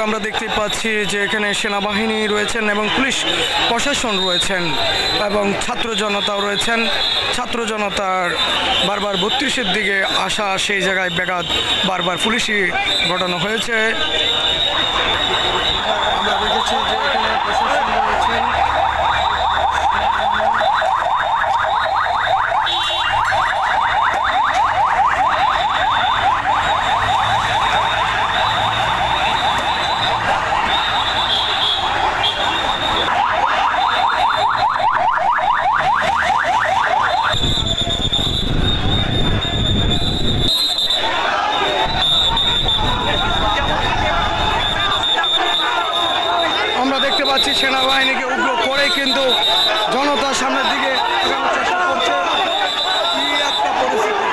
আমরা দেখতে পাচ্ছি যে এখানে সেনাবাহিনী রয়েছেন এবং পুলিশ প্রশাসন রয়েছেন এবং ছাত্র জনতাও রয়েছেন। ছাত্র জনতার বারবার 32-এর দিকে আসা, সেই জায়গায় ব্যাঘাত বারবার পুলিশই ঘটানো হয়েছে। আমরা দেখেছি যে এখানে প্রশাসন রয়েছেন। আমরা দেখতে পাচ্ছি সেনাবাহিনীকে উগ্র করে কিন্তু জনতার সামনের দিকে আগানোর চেষ্টা করছে। কি একটা পরিস্থিতি!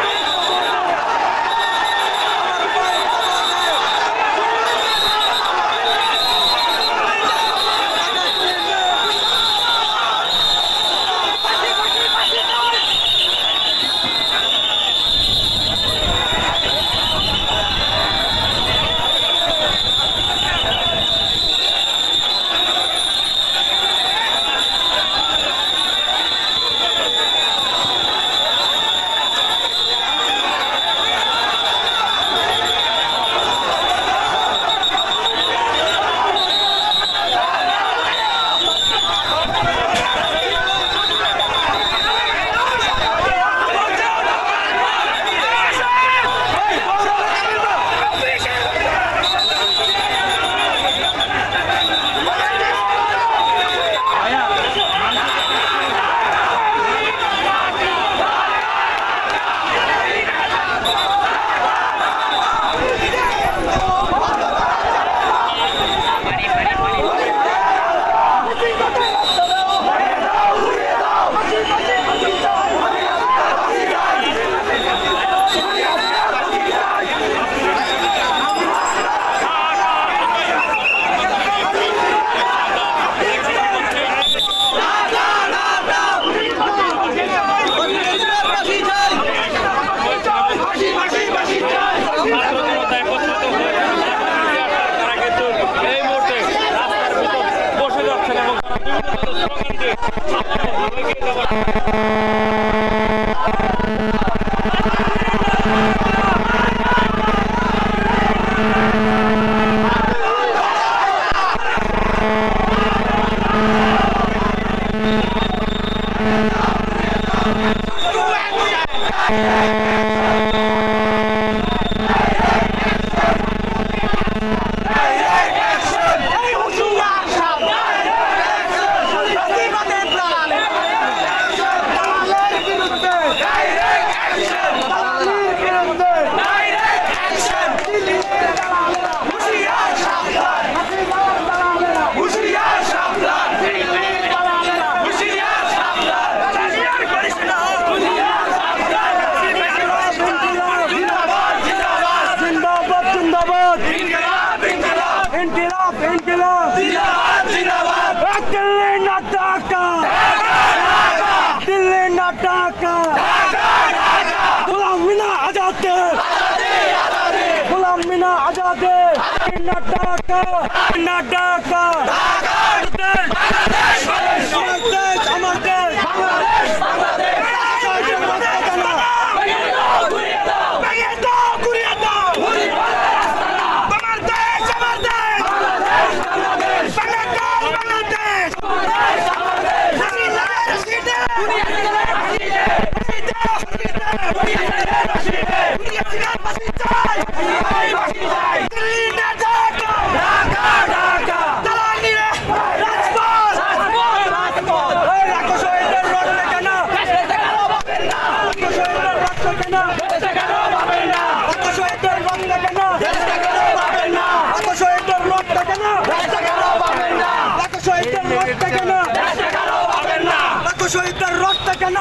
শহীদের রক্ত কেন?